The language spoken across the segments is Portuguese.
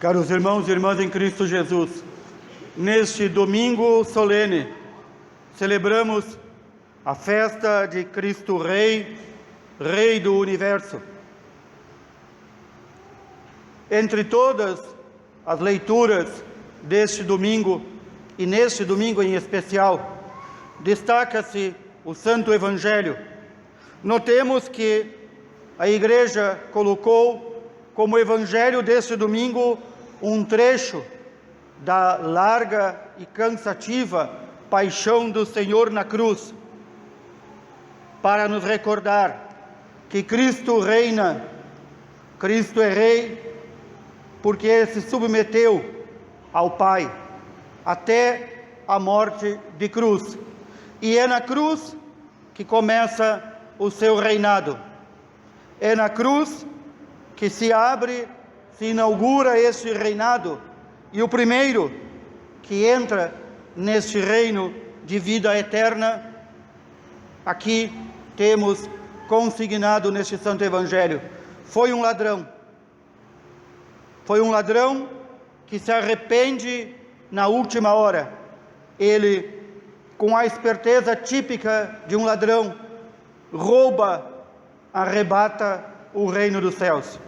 Caros irmãos e irmãs em Cristo Jesus, neste domingo solene, celebramos a festa de Cristo Rei, Rei do Universo. Entre todas as leituras deste domingo, e neste domingo em especial, destaca-se o Santo Evangelho. Notemos que a Igreja colocou como Evangelho deste domingo um trecho da larga e cansativa paixão do Senhor na cruz, para nos recordar que Cristo reina, Cristo é Rei, porque se submeteu ao Pai até a morte de cruz. E é na cruz que começa o seu reinado. É na cruz que se abre, se inaugura este reinado, e o primeiro que entra neste reino de vida eterna, aqui temos consignado neste Santo Evangelho, foi um ladrão. Foi um ladrão que se arrepende na última hora. Ele, com a esperteza típica de um ladrão, rouba, arrebata o reino dos céus.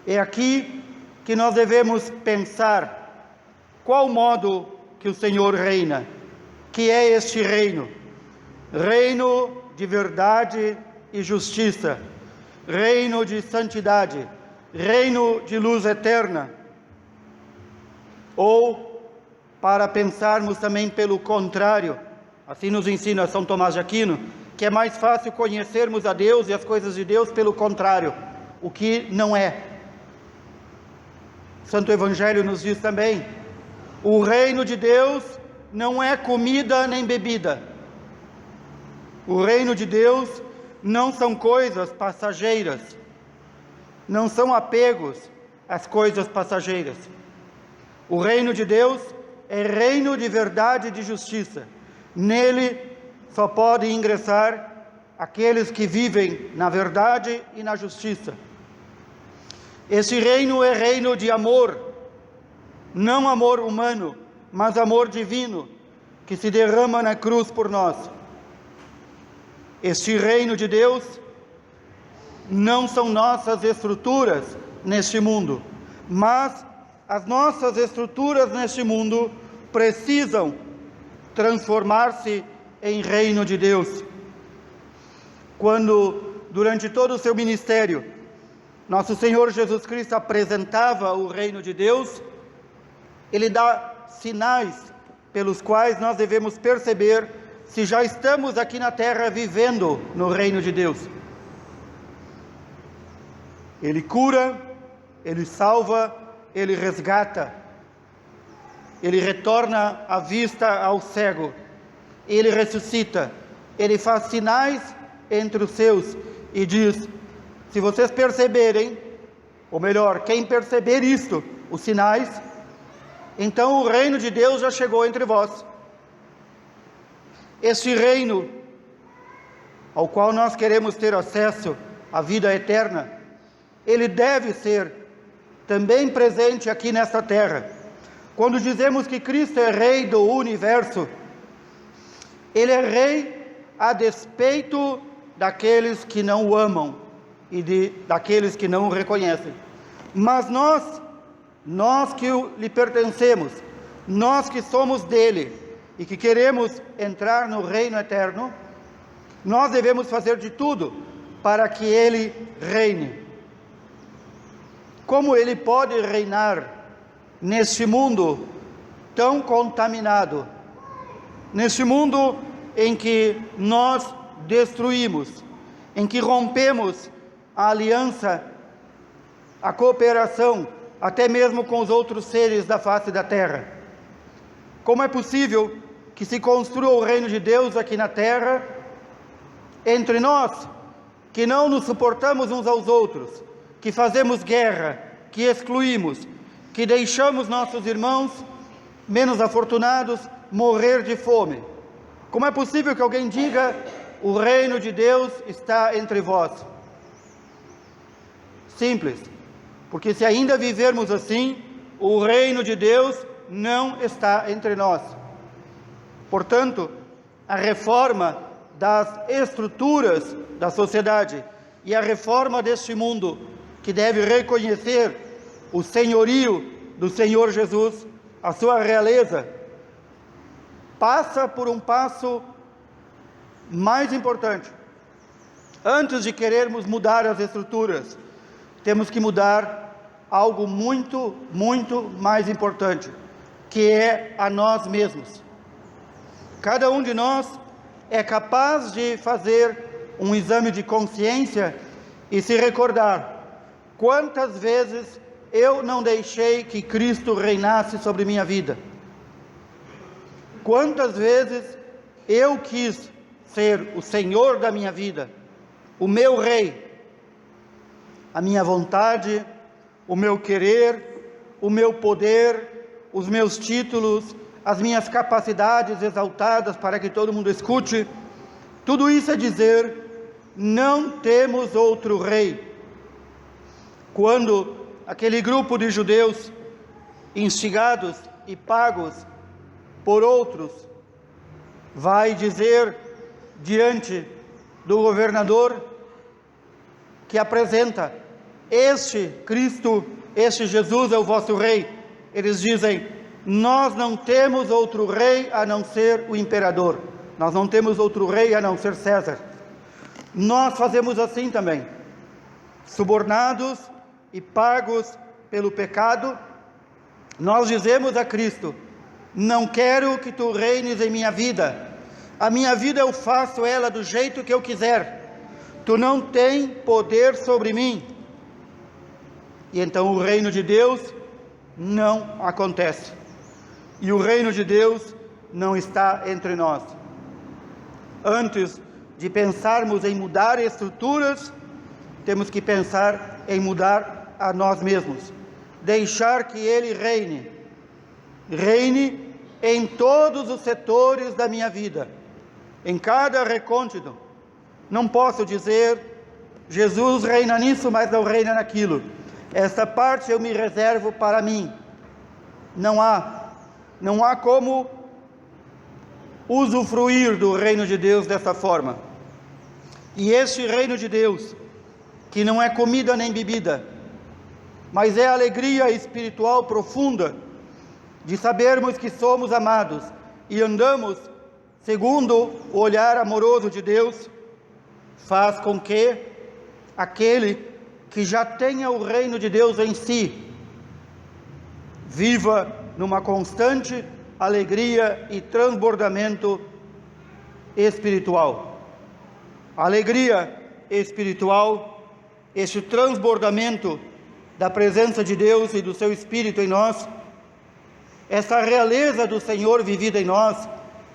É aqui que nós devemos pensar qual modo que o Senhor reina, que é este reino, reino de verdade e justiça, reino de santidade, reino de luz eterna. Ou, para pensarmos também pelo contrário, assim nos ensina São Tomás de Aquino, que é mais fácil conhecermos a Deus e as coisas de Deus pelo contrário, o que não é. Santo Evangelho nos diz também, o reino de Deus não é comida nem bebida. O reino de Deus não são coisas passageiras, não são apegos às coisas passageiras. O reino de Deus é reino de verdade e de justiça. Nele só podem ingressar aqueles que vivem na verdade e na justiça. Esse reino é reino de amor, não amor humano, mas amor divino, que se derrama na cruz por nós. Este reino de Deus não são nossas estruturas neste mundo, mas as nossas estruturas neste mundo precisam transformar-se em reino de Deus. Quando, durante todo o seu ministério, nosso Senhor Jesus Cristo apresentava o reino de Deus, Ele dá sinais pelos quais nós devemos perceber se já estamos aqui na terra vivendo no reino de Deus. Ele cura, Ele salva, Ele resgata, Ele retorna a vista ao cego, Ele ressuscita, Ele faz sinais entre os seus e diz: se vocês perceberem, ou melhor, quem perceber isto, os sinais, então o reino de Deus já chegou entre vós. Este reino, ao qual nós queremos ter acesso à vida eterna, ele deve ser também presente aqui nesta terra. Quando dizemos que Cristo é Rei do Universo, Ele é Rei a despeito daqueles que não o amam e daqueles que não o reconhecem. Mas nós que lhe pertencemos, nós que somos dele e que queremos entrar no reino eterno, nós devemos fazer de tudo para que ele reine. Como ele pode reinar neste mundo tão contaminado, neste mundo em que nós destruímos, em que rompemos a aliança, a cooperação, até mesmo com os outros seres da face da terra? Como é possível que se construa o reino de Deus aqui na terra, entre nós, que não nos suportamos uns aos outros, que fazemos guerra, que excluímos, que deixamos nossos irmãos menos afortunados morrer de fome? Como é possível que alguém diga: o reino de Deus está entre vós? Simples. porque se ainda vivermos assim, o reino de Deus não está entre nós. Portanto, a reforma das estruturas da sociedade e a reforma deste mundo, que deve reconhecer o senhorio do Senhor Jesus, a sua realeza, passa por um passo mais importante. Antes de querermos mudar as estruturas, temos que mudar algo muito, muito mais importante, que é a nós mesmos. Cada um de nós é capaz de fazer um exame de consciência e se recordar quantas vezes eu não deixei que Cristo reinasse sobre minha vida. Quantas vezes eu quis ser o Senhor da minha vida, o meu rei, a minha vontade, o meu querer, o meu poder, os meus títulos, as minhas capacidades exaltadas para que todo mundo escute. Tudo isso é dizer, não temos outro rei. Quando aquele grupo de judeus, instigados e pagos por outros, vai dizer diante do governador que apresenta: este Cristo, este Jesus é o vosso rei. Eles dizem: nós não temos outro rei a não ser o imperador, nós não temos outro rei a não ser César. Nós fazemos assim também, subornados e pagos pelo pecado. Nós dizemos a Cristo: não quero que tu reines em minha vida, a minha vida eu faço ela do jeito que eu quiser, tu não tens poder sobre mim. E então o reino de Deus não acontece, e o reino de Deus não está entre nós. Antes de pensarmos em mudar estruturas, temos que pensar em mudar a nós mesmos, deixar que Ele reine em todos os setores da minha vida, em cada recôndito. Não posso dizer: Jesus reina nisso, mas não reina naquilo, esta parte eu me reservo para mim. Não há como usufruir do reino de Deus dessa forma. E este reino de Deus, que não é comida nem bebida, mas é alegria espiritual profunda, de sabermos que somos amados e andamos segundo o olhar amoroso de Deus, faz com que aquele que já tenha o reino de Deus em si, viva numa constante alegria e transbordamento espiritual. Alegria espiritual, este transbordamento da presença de Deus e do seu Espírito em nós, essa realeza do Senhor vivida em nós,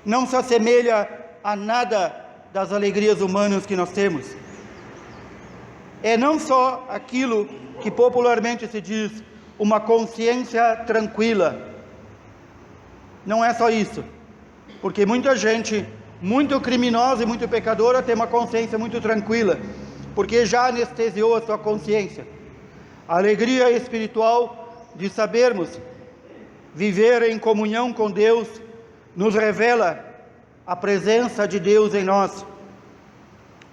não se assemelha a nada das alegrias humanas que nós temos. É não só aquilo que popularmente se diz uma consciência tranquila. Não é só isso, porque muita gente, muito criminosa e muito pecadora, tem uma consciência muito tranquila, porque já anestesiou a sua consciência. A alegria espiritual de sabermos viver em comunhão com Deus nos revela a presença de Deus em nós.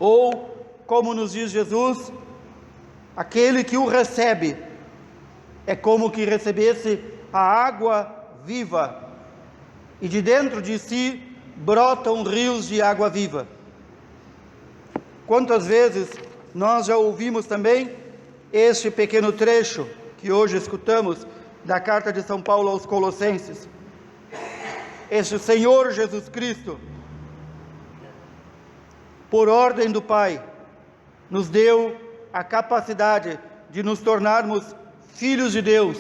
Ou, como nos diz Jesus, aquele que o recebe é como que recebesse a água viva, e de dentro de si brotam rios de água viva. Quantas vezes nós já ouvimos também este pequeno trecho que hoje escutamos da carta de São Paulo aos Colossenses. Este Senhor Jesus Cristo, por ordem do Pai, nos deu a capacidade de nos tornarmos filhos de Deus,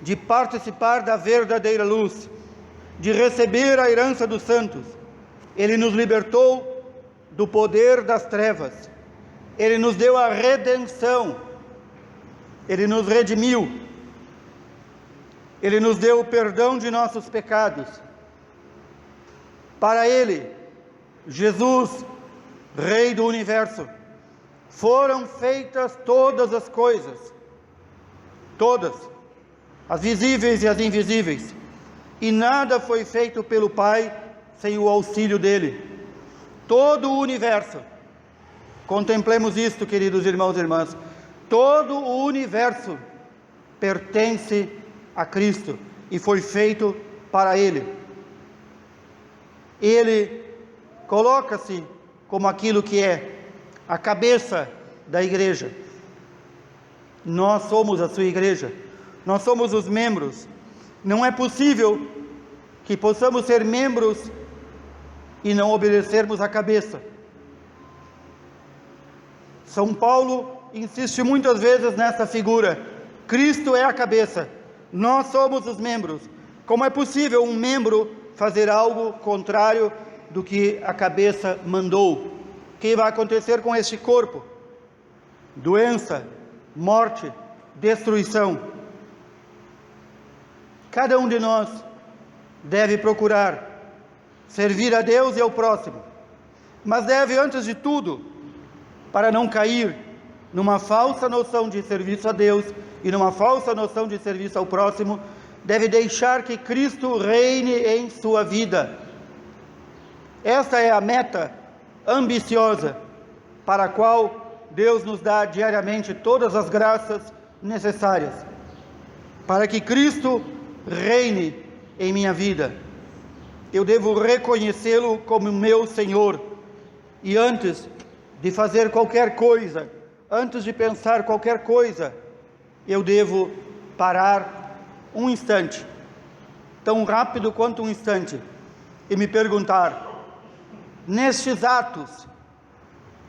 de participar da verdadeira luz, de receber a herança dos santos. Ele nos libertou do poder das trevas, Ele nos deu a redenção, Ele nos redimiu, Ele nos deu o perdão de nossos pecados. Para Ele, Jesus, Rei do Universo, foram feitas todas as coisas. todas, as visíveis e as invisíveis, e nada foi feito pelo Pai sem o auxílio dele. Todo o universo, contemplemos isto, queridos irmãos e irmãs, todo o universo pertence a Cristo e foi feito para Ele. Ele coloca-se como aquilo que é a cabeça da igreja. Nós somos a sua igreja, nós somos os membros. Não é possível que possamos ser membros e não obedecermos à cabeça. São Paulo insiste muitas vezes nessa figura. Cristo é a cabeça, nós somos os membros. Como é possível um membro fazer algo contrário do que a cabeça mandou? O que vai acontecer com este corpo? Doença, morte, destruição. Cada um de nós deve procurar servir a Deus e ao próximo, mas deve, antes de tudo, para não cair numa falsa noção de serviço a Deus e numa falsa noção de serviço ao próximo, deve deixar que Cristo reine em sua vida. Esta é a meta ambiciosa para a qual Deus nos dá diariamente todas as graças necessárias, para que Cristo reine em minha vida. Eu devo reconhecê-lo como meu Senhor, e antes de fazer qualquer coisa, antes de pensar qualquer coisa, eu devo parar um instante, tão rápido quanto um instante, e me perguntar: nestes atos,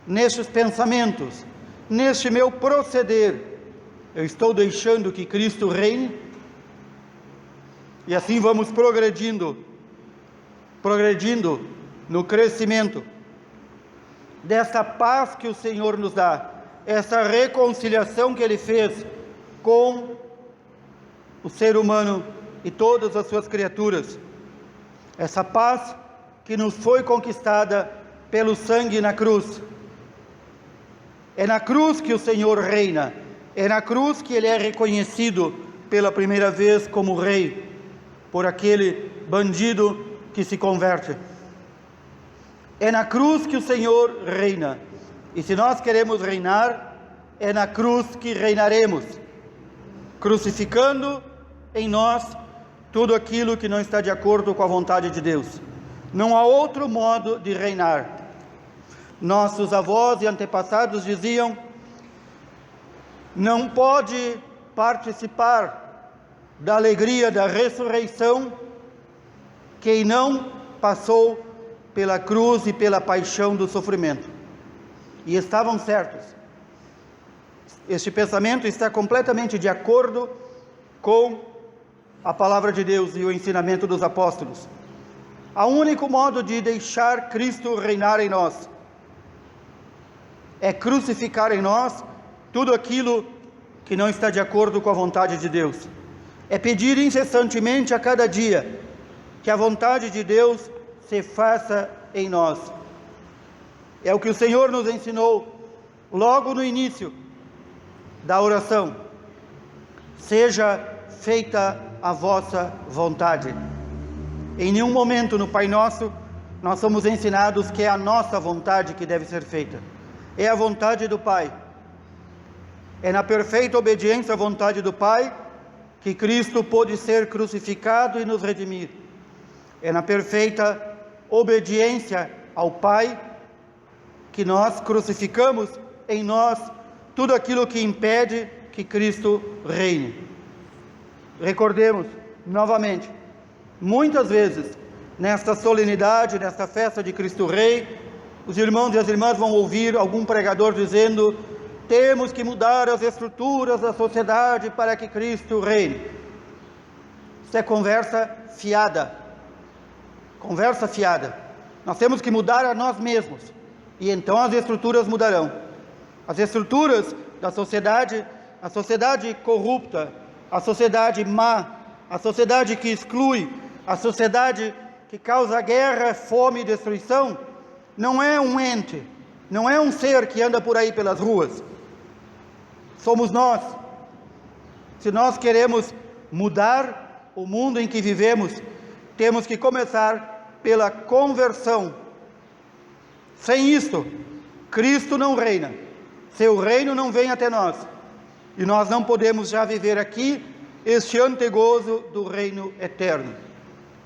nestes pensamentos, neste meu proceder, eu estou deixando que Cristo reine? E assim vamos progredindo no crescimento dessa paz que o Senhor nos dá, essa reconciliação que Ele fez com o ser humano e todas as suas criaturas, essa paz que nos foi conquistada pelo sangue na cruz. É na cruz que o Senhor reina, é na cruz que Ele é reconhecido pela primeira vez como Rei, por aquele bandido que se converte. É na cruz que o Senhor reina, e se nós queremos reinar, é na cruz que reinaremos, crucificando em nós tudo aquilo que não está de acordo com a vontade de Deus. Não há outro modo de reinar. Nossos avós e antepassados diziam: não pode participar da alegria da ressurreição quem não passou pela cruz e pela paixão do sofrimento. E estavam certos. Este pensamento está completamente de acordo com a palavra de Deus e o ensinamento dos apóstolos. O único modo de deixar Cristo reinar em nós é crucificar em nós tudo aquilo que não está de acordo com a vontade de Deus. É pedir incessantemente a cada dia que a vontade de Deus se faça em nós. É o que o Senhor nos ensinou logo no início da oração: seja feita a vossa vontade. Em nenhum momento no Pai Nosso nós somos ensinados que é a nossa vontade que deve ser feita. É a vontade do Pai. É na perfeita obediência à vontade do Pai que Cristo pôde ser crucificado e nos redimir. É na perfeita obediência ao Pai que nós crucificamos em nós tudo aquilo que impede que Cristo reine. Recordemos novamente, muitas vezes nesta solenidade, nesta festa de Cristo Rei, os irmãos e as irmãs vão ouvir algum pregador dizendo: temos que mudar as estruturas da sociedade para que Cristo reine. Isso é conversa fiada. Conversa fiada. Nós temos que mudar a nós mesmos, e então as estruturas mudarão. As estruturas da sociedade, a sociedade corrupta, a sociedade má, a sociedade que exclui, a sociedade que causa guerra, fome e destruição, não é um ente, não é um ser que anda por aí pelas ruas. Somos nós. Se nós queremos mudar o mundo em que vivemos, temos que começar pela conversão. Sem isto, Cristo não reina, seu reino não vem até nós, e nós não podemos já viver aqui este antegozo do reino eterno.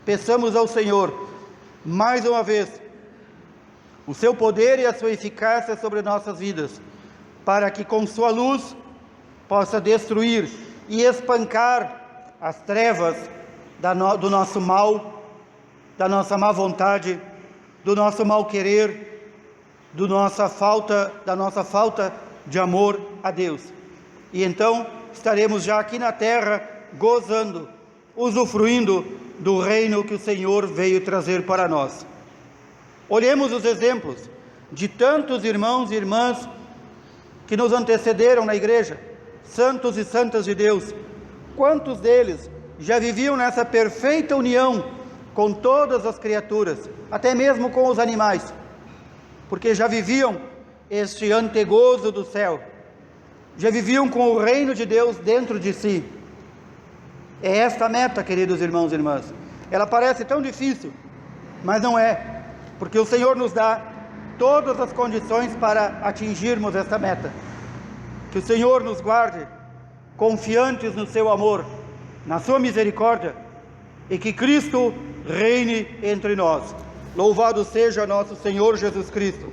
Peçamos ao Senhor, mais uma vez, o seu poder e a sua eficácia sobre nossas vidas, para que com sua luz possa destruir e espancar as trevas do nosso mal, da nossa má vontade, do nosso mal querer, da nossa falta de amor a Deus. E então estaremos já aqui na terra gozando, usufruindo do reino que o Senhor veio trazer para nós. Olhemos os exemplos de tantos irmãos e irmãs que nos antecederam na igreja, santos e santas de Deus. Quantos deles já viviam nessa perfeita união com todas as criaturas, até mesmo com os animais, porque já viviam este antegozo do céu, já viviam com o reino de Deus dentro de si. É esta a meta, queridos irmãos e irmãs. Ela parece tão difícil, mas não é, porque o Senhor nos dá todas as condições para atingirmos esta meta. Que o Senhor nos guarde, confiantes no seu amor, na sua misericórdia, e que Cristo reine entre nós. Louvado seja nosso Senhor Jesus Cristo.